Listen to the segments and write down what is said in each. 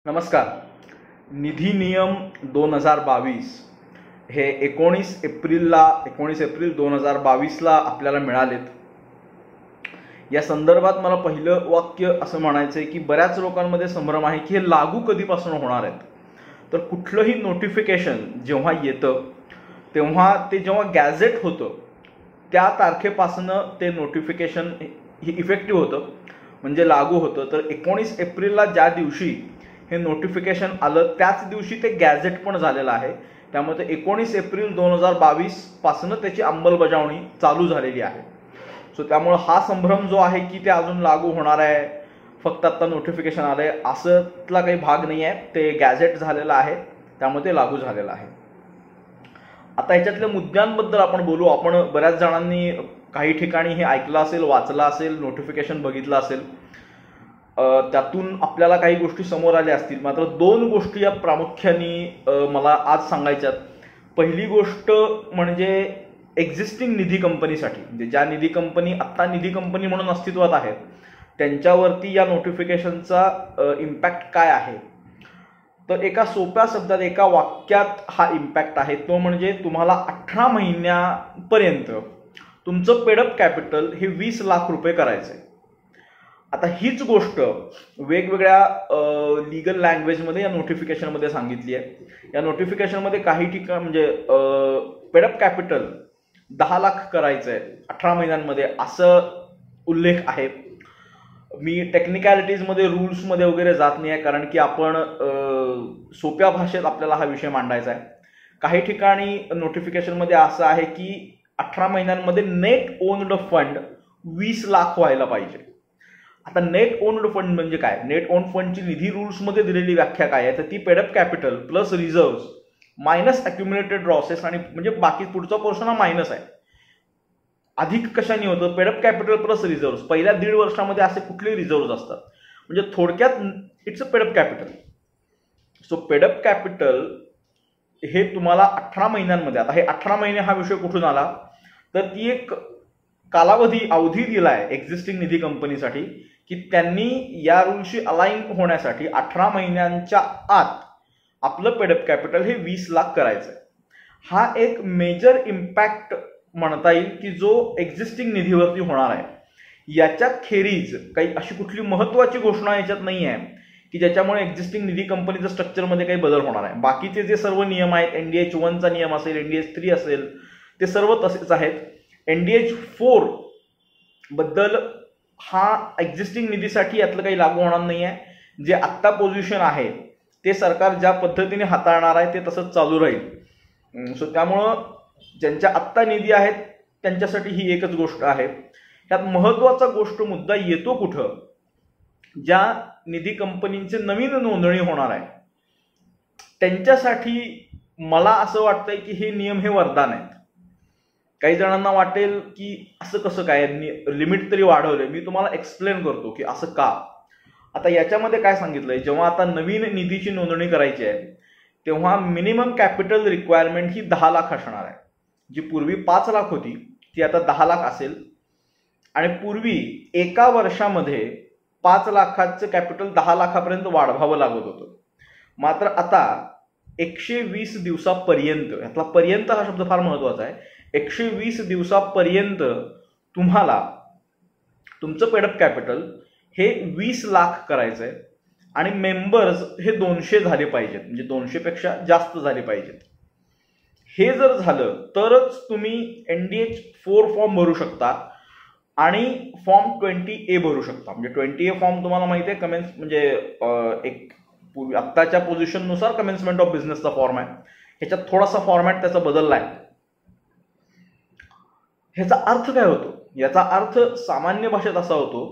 नमस्कार. निधी नियम 2022 हे 19 एप्रिल 2022ला आपल्याला मिळालेत. या संदर्भात मला पहिलं वाक्य असं म्हणायचं आहे की बऱ्याच लोकांमध्ये संभ्रम आहे की हे लागू कधीपासून होणार आहेत. तर कुठलंही नोटिफिकेशन जेव्हा येतं तेव्हा ते जेव्हा गॅझेट होतं त्या तारखेपासनं ते नोटिफिकेशन हे इफेक्टिव्ह होतं, म्हणजे लागू होतं. तर 19 एप्रिलला ज्या दिवशी हे नोटिफिकेशन आलं त्याच दिवशी ते गॅझेट पण झालेलं आहे. त्यामुळे 19 एप्रिल 2022 पासून त्याची अंमलबजावणी चालू झालेली आहे. सो त्यामुळे हा संभ्रम जो आहे की ते अजून लागू होणार आहे, फक्त आता नोटिफिकेशन आलंय असंतला काही भाग नाही आहे. ते गॅझेट झालेलं आहे, त्यामुळे ते लागू झालेलं आहे. आता ह्याच्यातल्या मुद्द्यांबद्दल आपण बोलू. आपण बऱ्याच जणांनी काही ठिकाणी हे ऐकलं असेल, वाचलं असेल, नोटिफिकेशन बघितलं असेल, त्यातून आपल्याला काही गोष्टी समोर आल्या असतील. मात्र दोन गोष्टी या प्रामुख्याने मला आज सांगायच्यात. पहिली गोष्ट म्हणजे एक्झिस्टिंग निधी कंपनीसाठी, म्हणजे ज्या निधी कंपनी आत्ता निधी कंपनी म्हणून अस्तित्वात आहेत त्यांच्यावरती या नोटिफिकेशनचा इम्पॅक्ट काय आहे. तर एका सोप्या शब्दात, एका वाक्यात हा इम्पॅक्ट आहे. तो म्हणजे तुम्हाला 18 महिन्यापर्यंत तुमचं पेडअप कॅपिटल हे 20 लाख रुपये करायचं आहे. आता हीच गोष्ट वेगवेगळ्या लीगल लँग्वेजमध्ये या नोटिफिकेशनमध्ये सांगितली आहे. या नोटिफिकेशनमध्ये काही ठिकाण म्हणजे पेडअप कॅपिटल 10 लाख करायचं आहे 18 महिन्यांमध्ये असं उल्लेख आहे. मी टेक्निकॅलिटीजमध्ये, रूल्समध्ये वगैरे जात नाही आहे, कारण की आपण सोप्या भाषेत आपल्याला हा विषय मांडायचा आहे. काही ठिकाणी नोटिफिकेशनमध्ये असं आहे की 18 महिन्यांमध्ये नेट ओन्ड फंड 20 लाख व्हायला पाहिजे. आता नेट ओन्ड फंड म्हणजे काय? नेट ओन्ड फंडची निधी रूल्समध्ये दिलेली व्याख्या काय आहे? तर ती paid up capital plus reserve minus accumulated losses, आणि म्हणजे बाकी पुढचा पोर्शन हा मायनस आहे. अधिक कशाने होतं? Paid up capital plus reserve. पहिल्या 1.5 वर्षामध्ये असे कुठलेही रिझर्व्ह असतात, म्हणजे थोडक्यात it's a paid up capital. So paid up capital हे तुम्हाला 18 महिन्यांमध्ये, आता हे 18 महिने हा विषय कुठून आला? तर ती एक अवधी दिलाय एक्झिस्टिंग निधी कंपनीसाठी की त्यांनी या रूलशी अलाइन होण्यासाठी 18 महिन्यांच्या आत आपलं पेडअप कॅपिटल हे 20 लाख करायचं आहे. हा एक मेजर इम्पॅक्ट म्हणता येईल की जो एक्झिस्टिंग निधीवरती होणार आहे. याच्या खेरीज काही अशी कुठली महत्वाची घोषणा याच्यात नाही आहे की ज्याच्यामुळे एक्झिस्टिंग निधी कंपनीच्या स्ट्रक्चरमध्ये काही बदल होणार आहे. बाकीचे जे सर्व नियम आहेत, NDH 1चा नियम असेल, NDH 3 असेल, ते सर्व तसेच आहेत. NDH 4 बद्दल हा एक्झिस्टिंग निधीसाठी यातलं काही लागू होणार नाही आहे. जे आत्ता पोझिशन आहे ते सरकार ज्या पद्धतीने हाताळणार आहे ते तसंच चालू राहील. सो त्यामुळं ज्यांच्या आत्ता निधी आहेत त्यांच्यासाठी ही एकच गोष्ट आहे. त्यात महत्वाचा मुद्दा येतो कुठं? ज्या निधी कंपनींचे नवीन नोंदणी होणार आहे त्यांच्यासाठी मला असं वाटतंय की हे नियम हे वरदान आहेत. काही जणांना वाटेल की असं कसं काय, लिमिट तरी वाढवलंय. मी तुम्हाला एक्सप्लेन करतो की असं का. आता याच्यामध्ये काय सांगितलंय, जेव्हा आता नवीन निधीची नोंदणी करायची आहे तेव्हा मिनिमम कॅपिटल रिक्वायरमेंट ही 10 लाख असणार आहे. जी पूर्वी 5 लाख होती ती आता 10 लाख असेल. आणि पूर्वी एका वर्षामध्ये 5 लाखाचं कॅपिटल 10 लाखापर्यंत वाढवावं लागत होतं. मात्र आता 120 दिवसापर्यंत, यातला पर्यंत हा शब्द फार महत्वाचा आहे, 120 दिवसापर्यंत तुम्हाला तुमचं पेडअप कॅपिटल हे 20 लाख करायचं आहे. आणि मेंबर्स हे 200 झाले पाहिजेत, म्हणजे 200 पेक्षा जास्त झाले पाहिजेत. हे जर झालं तरच तुम्ही NDH 4 फॉर्म भरू शकता आणि फॉर्म 20A भरू शकता. म्हणजे 20A फॉर्म तुम्हाला माहिती आहे, म्हणजे एक आत्ताच्या पोझिशननुसार कमेन्समेंट ऑफ बिझनेसचा फॉर्म आहे. ह्याच्यात थोडासा फॉर्मॅट त्याचा बदलला आहे. ह्याचा अर्थ काय होतो? याचा अर्थ सामान्य भाषेत असा होतो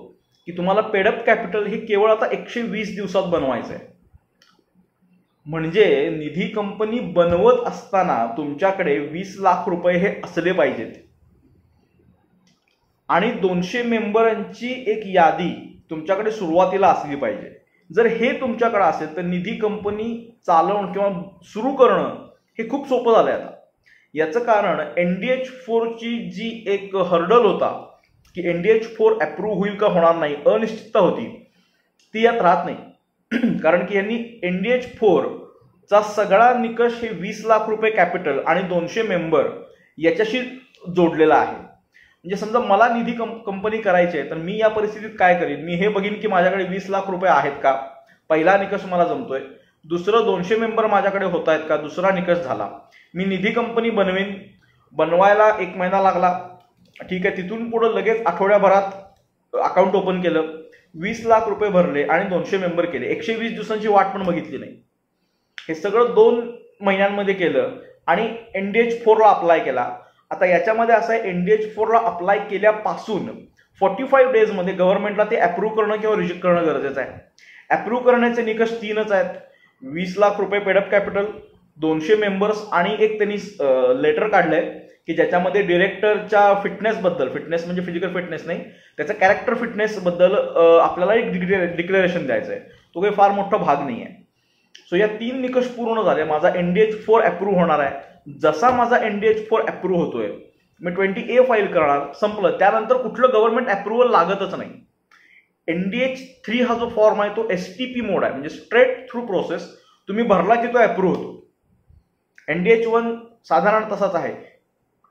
की तुम्हाला पेडअप कॅपिटल हे केवळ आता 120 दिवसात बनवायचं आहे. म्हणजे निधी कंपनी बनवत असताना तुमच्याकडे 20 लाख रुपये हे असले पाहिजेत आणि 200 मेंबरांची एक यादी तुमच्याकडे सुरुवातीला असली पाहिजे. जर हे तुमच्याकडे असेल तर निधी कंपनी चालवणं किंवा सुरू करणं हे खूप सोपं झालंय आता. याचं कारण NDH 4ची जी एक हर्डल होता की NDH 4 अप्रूव्ह होईल का होणार नाही, अनिश्चितता होती, ती यात राहत नाही. कारण की यांनी NDH4 चा सगळा निकष हे 20 लाख रुपये कॅपिटल आणि 200 मेंबर याच्याशी जोडलेला आहे. म्हणजे समजा मला निधी कंपनी करायची आहे तर मी या परिस्थितीत काय करीन, मी हे बघीन की माझ्याकडे 20 लाख रुपये आहेत का, पहिला निकष मला जमतोय. दुसरं 200 मेंबर माझ्याकडे होत आहेत का, दुसरा निकष झाला. मी निधी कंपनी बनवीन, बनवायला 1 महिना लागला, ठीक आहे. तिथून पुढे लगेच आठवड्याभरात अकाउंट ओपन केलं, 20 लाख रुपये भरले आणि 200 मेंबर केले. 120 दिवसांची वाट पण बघितली नाही. हे सगळं 2 महिन्यांमध्ये केलं आणि NDH4 ला अप्लाय केला. आता याच्यामध्ये असं आहे, NDH4 ला अप्लाय केल्यापासून 45 डेजमध्ये गव्हर्नमेंटला ते अप्रूव्ह करणं किंवा रिजेक्ट करणं गरजेचं आहे. अप्रूव्ह करण्याचे निकष 3च आहेत. 20 लाख रुपये पेडअप कॅपिटल, 200 मेंबर्स आणि एक त्यांनी लेटर काढलंय की ज्याच्यामध्ये डिरेक्टरच्या फिटनेस म्हणजे फिजिकल फिटनेस नाही, त्याचा कॅरेक्टर फिटनेस बद्दल आपल्याला एक डिक्लेरेशन द्यायचं आहे. तो काही फार मोठा भाग नाही आहे. सो या 3 निकष पूर्ण झाले, माझा NDH4 अप्रूव्ह होणार आहे. जसा माझा NDH4 अप्रूव्ह होतोय, मी 20A फाईल करणार, संपलं. त्यानंतर कुठलं गव्हर्नमेंट अप्रुव्हल लागतच नाही. NDH3 हा जो फॉर्म आहे तो STP मोड आहे, म्हणजे स्ट्रेट थ्रू प्रोसेस. तुम्ही भरला की तो अप्रूव्ह होतो. NDH1 साधारण तसाच आहे.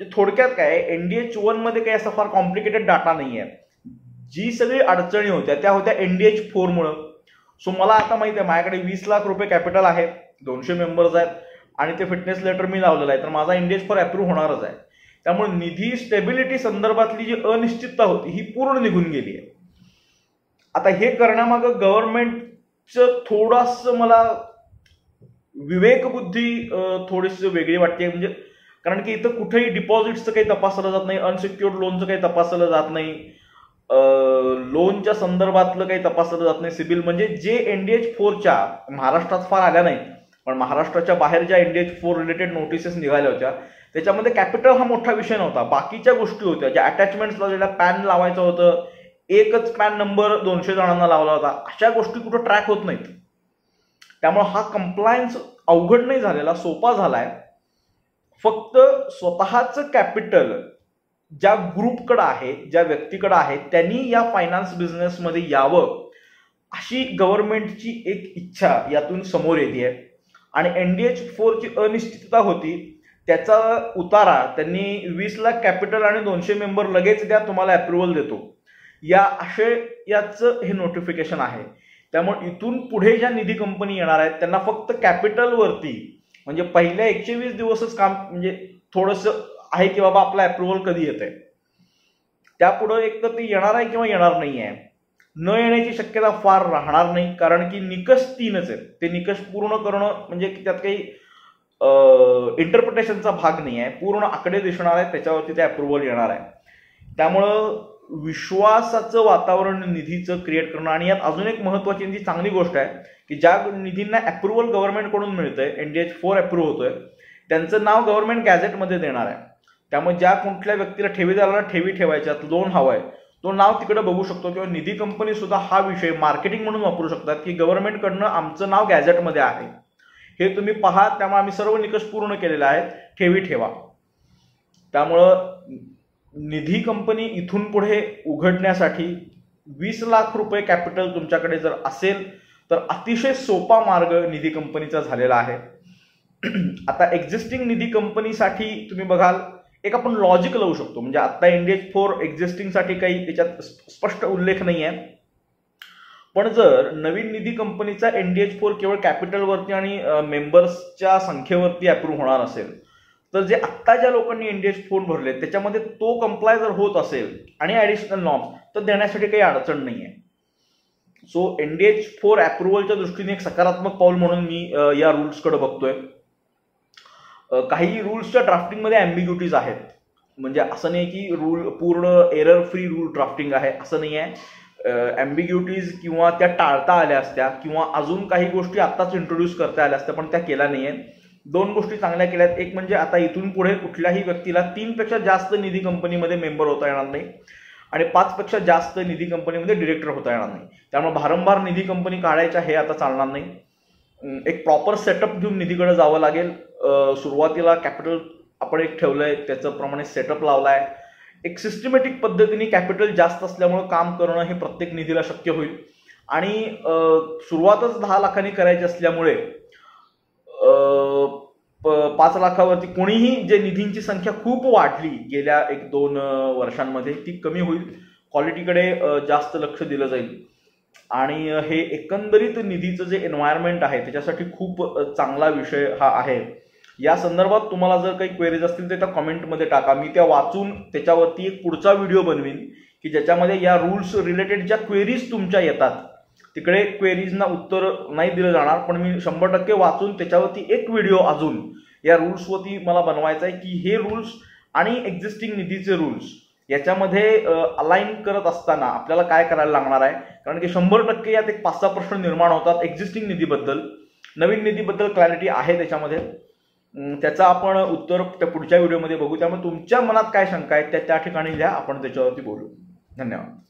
थोडक्यात काय, NDH1 मध्ये काही असा फार कॉम्प्लिकेटेड डाटा नाही आहे. जी सगळी अडचणी होत्या त्या होत्या NDH4 मुळे. सो मला आता माहिती आहे माझ्याकडे 20 लाख रुपये कॅपिटल आहे, 200 मेंबर्स आहेत आणि ते फिटनेस लेटर मी लावलेलं आहे, तर माझा NDH4 अप्रूव्ह होणारच आहे. त्यामुळे निधी स्टेबिलिटी संदर्भातली जी अनिश्चितता होती ही पूर्ण निघून गेली आहे. आता हे करण्यामागं गव्हर्नमेंटचं थोडंसं मला विवेकबुद्धी थोडीशी वेगळी वाटते. म्हणजे कारण की इथं कुठेही डिपॉझिटचं काही तपासलं जात नाही, अनसिक्युअर्ड लोनचं काही तपासलं जात नाही, लोनच्या संदर्भातलं काही तपासलं जात नाही. सिबिल म्हणजे जे NDH4च्या महाराष्ट्रात फार आल्या नाहीत, पण महाराष्ट्राच्या बाहेर ज्या NDH4 रिलेटेड नोटिसेस निघाल्या होत्या त्याच्यामध्ये कॅपिटल हा मोठा विषय नव्हता. बाकीच्या गोष्टी होत्या ज्या अटॅचमेंट्स लावलेल्या, पॅन लावायचं होतं, एकच पॅन नंबर 200 जणांना लावला होता, अशा गोष्टी कुठं ट्रॅक होत नाहीत. त्यामुळे हा कंप्लायन्स अवघड नाही झालेला, सोपा झालाय. फक्त स्वतःचं कॅपिटल ज्या ग्रुपकडे आहे, ज्या व्यक्तीकडे आहे, त्यांनी या फायनान्स बिझनेसमध्ये यावं अशी गव्हर्नमेंटची एक इच्छा यातून समोर येते. आणि NDH4 ची अनिश्चितता होती, त्याचा उतारा त्यांनी 20 लाख कॅपिटल आणि 200 मेंबर लगेच द्या तुम्हाला अप्रुव्हल देतो या आशयाचं हे नोटिफिकेशन आहे. त्यामुळे इथून पुढे ज्या निधी कंपनी येणार आहेत त्यांना फक्त कॅपिटलवरती, म्हणजे पहिल्या 120 दिवसच काम म्हणजे थोडंसं आहे की बाबा आपला अप्रुव्हल कधी येतंय. त्यापुढे एक तर ते येणार आहे किंवा येणार नाही आहे. न येण्याची शक्यता फार राहणार नाही, कारण की निकष 3च आहेत. ते निकष पूर्ण करणं म्हणजे त्यात काही इंटरप्रिटेशनचा भाग नाही आहे, पूर्ण आकडे दिसणार आहेत, त्याच्यावरती ते अप्रुव्हल येणार आहे. त्यामुळं विश्वासाचं वातावरण निधीचं क्रिएट करणं. आणि यात अजून एक महत्वाची आणि चांगली गोष्ट आहे की ज्या निधींना अप्रुव्हल गव्हर्नमेंटकडून मिळतंय, NDH4 अप्रूव्ह होतोय, त्यांचं नाव गव्हर्नमेंट गॅझेटमध्ये देणार आहे. त्यामुळे ज्या कुठल्या व्यक्तीला ठेवीदाराला ठेवी ठेवायच्या, लोन हवाय, तो नाव तिकडे बघू शकतो. किंवा निधी कंपनी सुद्धा हा विषय मार्केटिंग म्हणून वापरू शकतात की गव्हर्नमेंटकडनं आमचं नाव गॅझेटमध्ये आहे, हे तुम्ही पहा, त्यामुळे आम्ही सर्व निकष पूर्ण केलेले आहेत, ठेवी ठेवा. त्यामुळं निधी कंपनी इथून पुढे उघडण्यासाठी 20 लाख रुपये कॅपिटल तुमच्याकडे जर असेल तर अतिशय सोपा मार्ग निधी कंपनीचा झालेला आहे. आता एक्झिस्टिंग निधी कंपनीसाठी तुम्ही बघाल, एक आपण लॉजिक लावू शकतो. म्हणजे आता NDH4 एक्झिस्टिंगसाठी काही त्याच्यात स्पष्ट उल्लेख नाही आहे, पण जर नवीन निधी कंपनीचा NDH4 केवळ कॅपिटलवरती आणि मेंबर्सच्या संख्येवरती अप्रूव्ह होणार असेल, तर जे आत्ता ज्या लोकांनी NDH4 भरले त्याच्यामध्ये तो कंप्लाय जर होत असेल आणि ऍडिशनल नॉर्म्स, तर देण्यासाठी काही अडचण नाही आहे. सो NDH4 अप्रुव्हलच्या दृष्टीने एक सकारात्मक पाऊल म्हणून मी या रूल्सकडे बघतोय. काही रूल्सच्या ड्राफ्टिंगमध्ये अँबिग्युटीज आहेत. म्हणजे असं नाही की रूल पूर्ण एरर फ्री रूल ड्राफ्टिंग आहे, असं नाही आहे. अँबिग्युटीज किंवा त्या टाळता आल्या असत्या किंवा अजून काही गोष्टी आत्ताच इंट्रोड्यूस करता आल्या असत्या, पण त्या केल्या नाही आहेत. 2 गोष्टी चांगल्या केल्यात. एक म्हणजे आता इथून पुढे कुठल्याही व्यक्तीला 3 पेक्षा जास्त निधी कंपनीमध्ये मेंबर होता येणार नाही आणि 5 पेक्षा जास्त निधी कंपनीमध्ये डिरेक्टर होता येणार नाही. त्यामुळे भारंभार निधी कंपनी काढायच्या हे आता चालणार नाही. एक प्रॉपर सेटअप घेऊन निधीकडे जावं लागेल. सुरुवातीला कॅपिटल आपण एक ठेवलंय, त्याचं प्रमाणे सेटअप लावलाय. एक सिस्टमॅटिक पद्धतीने कॅपिटल जास्त असल्यामुळे काम करणं हे प्रत्येक निधीला शक्य होईल. आणि सुरुवातच 10 लाखांनी करायची असल्यामुळे 5 लाखावरती कोणीही जे निधींची संख्या खूप वाढली गेल्या 1-2 वर्षांमध्ये ती कमी होईल. क्वालिटीकडे जास्त लक्ष दिलं जाईल आणि हे एकंदरीत निधीचं जे एन्व्हायरमेंट आहे त्याच्यासाठी खूप चांगला विषय हा आहे. या संदर्भात तुम्हाला जर काही क्वेरीज असतील तर त्या कमेंटमध्ये टाका. मी त्या वाचून त्याच्यावरती एक पुढचा व्हिडिओ बनवीन की ज्याच्यामध्ये या रूल्स रिलेटेड ज्या क्वेरीज तुमच्या येतात तिकडे क्वेरीजना उत्तर नाही दिलं जाणार, पण मी 100% वाचून त्याच्यावरती एक व्हिडिओ अजून या रूल्सवरती मला बनवायचा आहे की हे रूल्स आणि एक्झिस्टिंग निधीचे रूल्स याच्यामध्ये अलाइन करत असताना आपल्याला काय करायला लागणार आहे. कारण की 100% यात एक 5-6 प्रश्न निर्माण होतात एक्झिस्टिंग निधीबद्दल. नवीन निधीबद्दल क्लॅरिटी आहे त्याच्यामध्ये, त्याचं आपण उत्तर त्या पुढच्या व्हिडिओमध्ये बघू. त्यामुळे तुमच्या मनात काय शंका आहेत त्या ठिकाणी लिहा, आपण त्याच्यावरती बोलू. धन्यवाद.